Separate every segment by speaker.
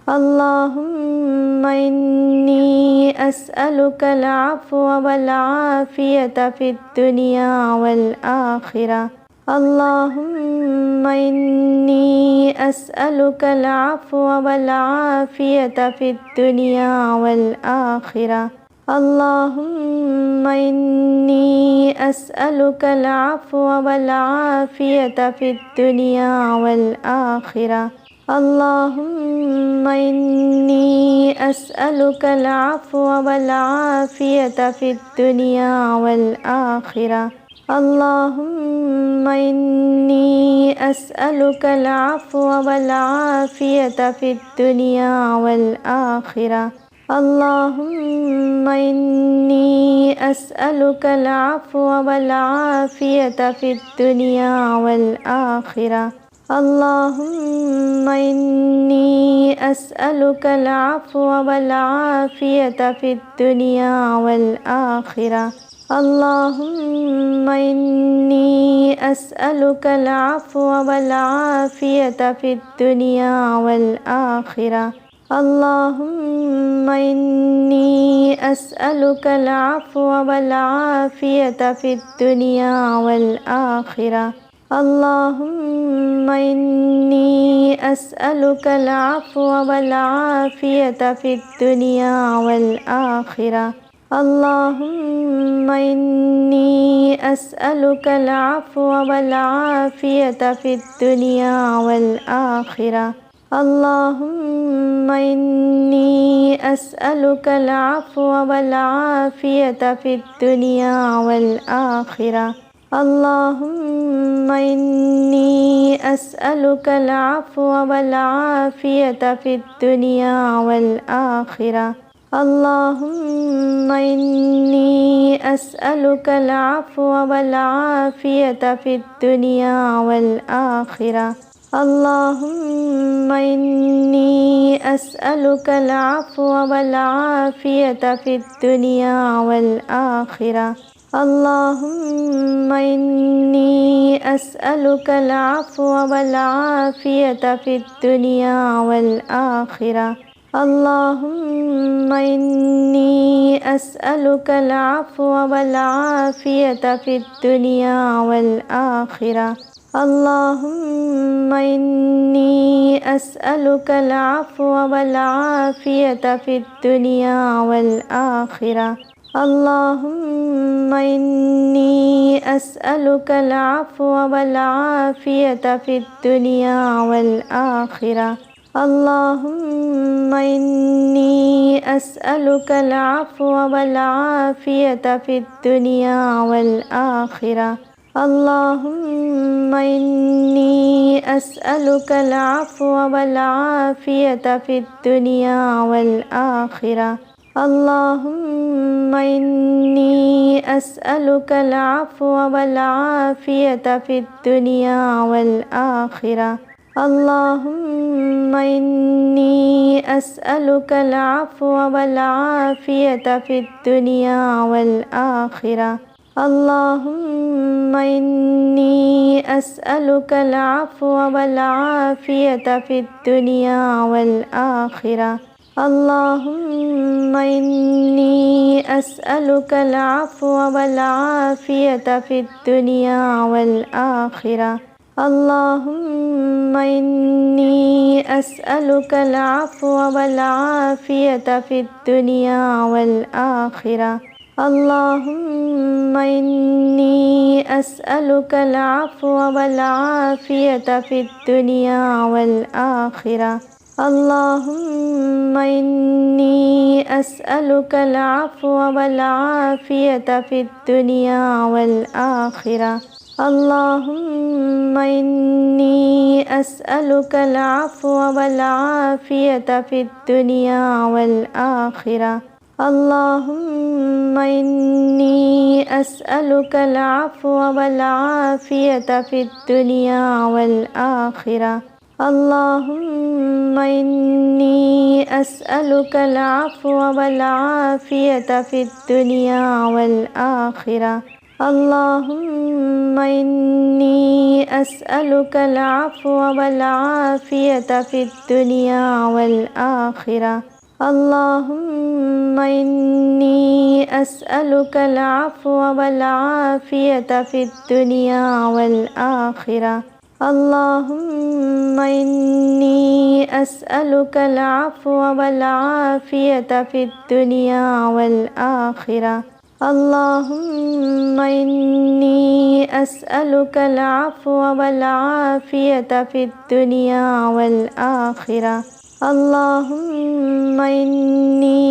Speaker 1: اللهم إني أسألك العفو والعافية في الدنيا والآخرة. اللهم إني أسألك العفو والعافية في الدنيا والآخرة. اللهم إني أسألك العفو والعافية في الدنيا والآخرة. اللهم إني أسألك العفو والعافية في الدنيا والآخرة. اللهم إني أسألك العفو والعافية في الدنيا والآخرة. اللهم إني أسألك العفو والعافية في الدنيا والآخرة. اللهم إني أسألك العفو والعافية في الدنيا والآخرة. اللهم إني أسألك العفو والعافية في الدنيا والآخرة. اللهم إني أسألك العفو والعافية في الدنيا والآخرة. اللهم إني أسألك العفو والعافية في الدنيا والآخرة. اللهم إني أسألك العفو والعافية في الدنيا والآخرة. اللهم إني أسألك العفو والعافية في الدنيا والآخرة. اللهم إني أسألك العفو والعافية في الدنيا والآخرة. اللهم إني أسألك العفو والعافية في الدنيا والآخرة. اللهم إني أسألك العفو والعافية في الدنيا والآخرة. اللهم إني أسألك العفو والعافية في الدنيا والآخرة. اللهم إني أسألك العفو والعافية في الدنيا والآخرة. اللهم إني أسألك العفو والعافية في الدنيا والآخرة. اللهم إني أسألك العفو والعافية في الدنيا والآخرة. اللهم إني أسألك العفو والعافية في الدنيا والآخرة. اللهم إني أسألك العفو والعافية في الدنيا والآخرة. اللهم إني أسألك العفو والعافية في الدنيا والآخرة. اللهم إني أسألك العفو والعافية في الدنيا والآخرة. اللهم إني أسألك العفو والعافية في الدنيا والآخرة. اللهم إني أسألك العفو والعافية في الدنيا والآخرة. اللهم إني أسألك العفو والعافية في الدنيا والآخرة. اللهم إني أسألك العفو والعافية في الدنيا والآخرة. اللهم إني أسألك العفو والعافية في الدنيا والآخرة. اللهم إني أسألك العفو والعافية في الدنيا والآخرة. اللهم إني أسألك العفو والعافية في الدنيا والآخرة. اللهم إني أسألك العفو والعافية في الدنيا والآخرة. اللهم إني أسألك العفو والعافية في الدنيا والآخرة. اللهم إني أسألك العفو والعافية في الدنيا والآخرة. اللهم إني أسألك العفو والعافية في الدنيا والآخرة. اللهم إني أسألك العفو والعافية في الدنيا والآخرة. اللهم إني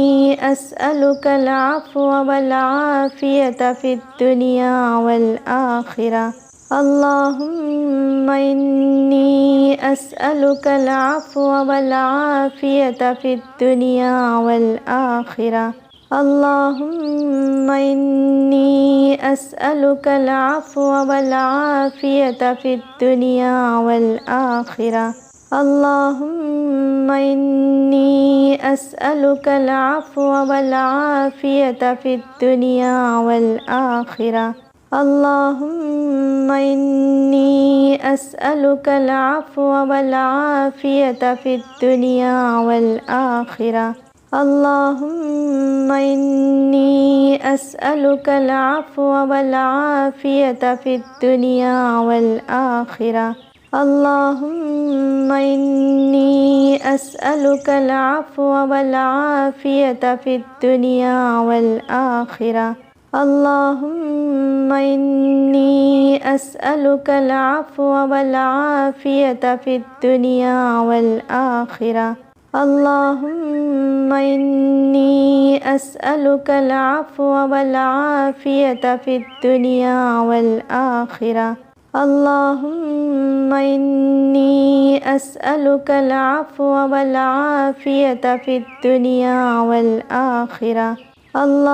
Speaker 1: أسألك العفو والعافية في الدنيا والآخرة. اللهم إني أسألك العفو والعافية في الدنيا والآخرة. اللهم إني أسألك العفو والعافية في الدنيا والآخرة. اللهم إني أسألك العفو والعافية في الدنيا والآخرة. اللهم إني أسألك العفو والعافية في الدنيا والآخرة. اللهم إني أسألك العفو والعافية في الدنيا والآخرة. اللهم إني أسألك العفو والعافية في الدنيا والآخرة. اللهم إني أسألك العفو والعافية في الدنيا والآخرة. اللهم إني أسألك العفو والعافية في الدنيا والآخرة. اللهم إني أسألك العفو والعافية في الدنيا والآخرة.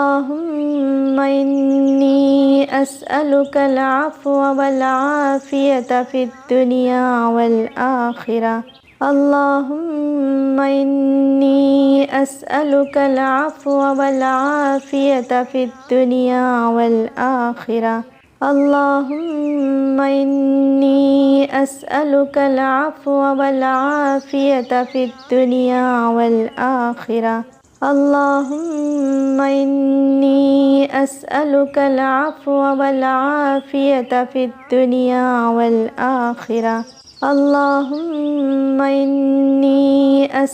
Speaker 1: اللهم إني أسألك العفو والعافية في الدنيا والآخرة. اللهم إني أسألك العفو والعافية في الدنيا والآخرة. اللهم إني أسألك العفو والعافية في الدنيا والآخرة. اللهم إني أسألك العفو والعافية في الدنيا والآخرة. اللهم إني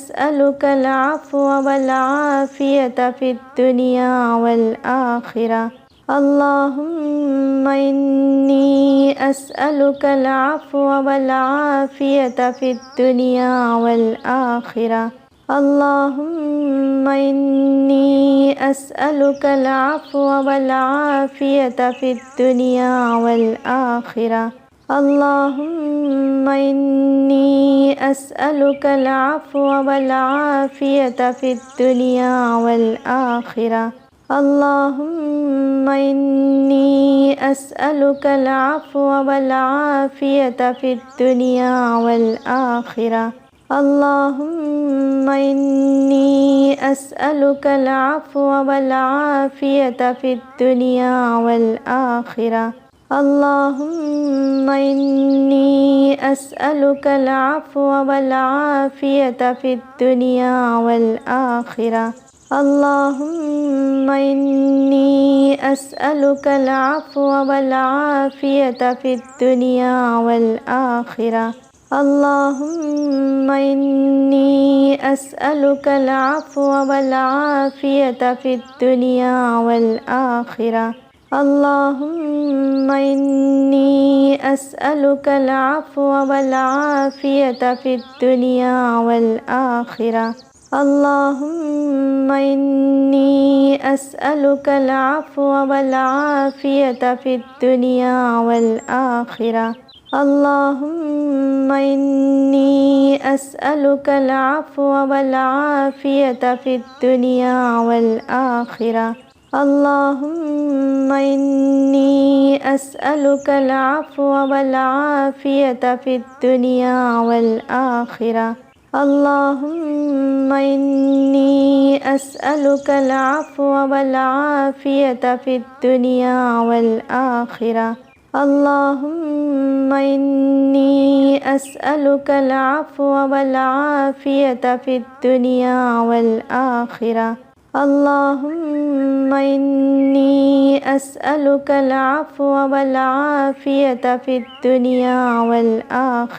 Speaker 1: أسألك العفو والعافية في الدنيا والآخرة. اللهم إني أسألك العفو والعافية في الدنيا والآخرة. اللهم إني أسألك العفو والعافية في الدنيا والآخرة. اللهم إني أسألك العفو والعافية في الدنيا والآخرة. اللهم إني أسألك العفو والعافية في الدنيا والآخرة. اللهم إني أسألك العفو والعافية في الدنيا والآخرة. اللهم إني أسألك العفو والعافية في الدنيا والآخرة. اللهم إني أسألك العفو والعافية في الدنيا والآخرة. اللهم إني أسألك العفو والعافية في الدنيا والآخرة. اللهم إني أسألك العفو والعافية في الدنيا والآخرة. اللهم إني أسألك العفو والعافية في الدنيا والآخرة. اللهم إني أسألك العفو والعافية في الدنيا والآخرة. اللهم إني أسألك العفو والعافية في الدنيا والآخرة. اللهم إني أسألك العفو والعافية في الدنيا والآخرة اللهم إني أسألك العفو والعافية في الدنيا والآخرة اللهم إني أسألك العفو والعافية في الدنيا والآخرة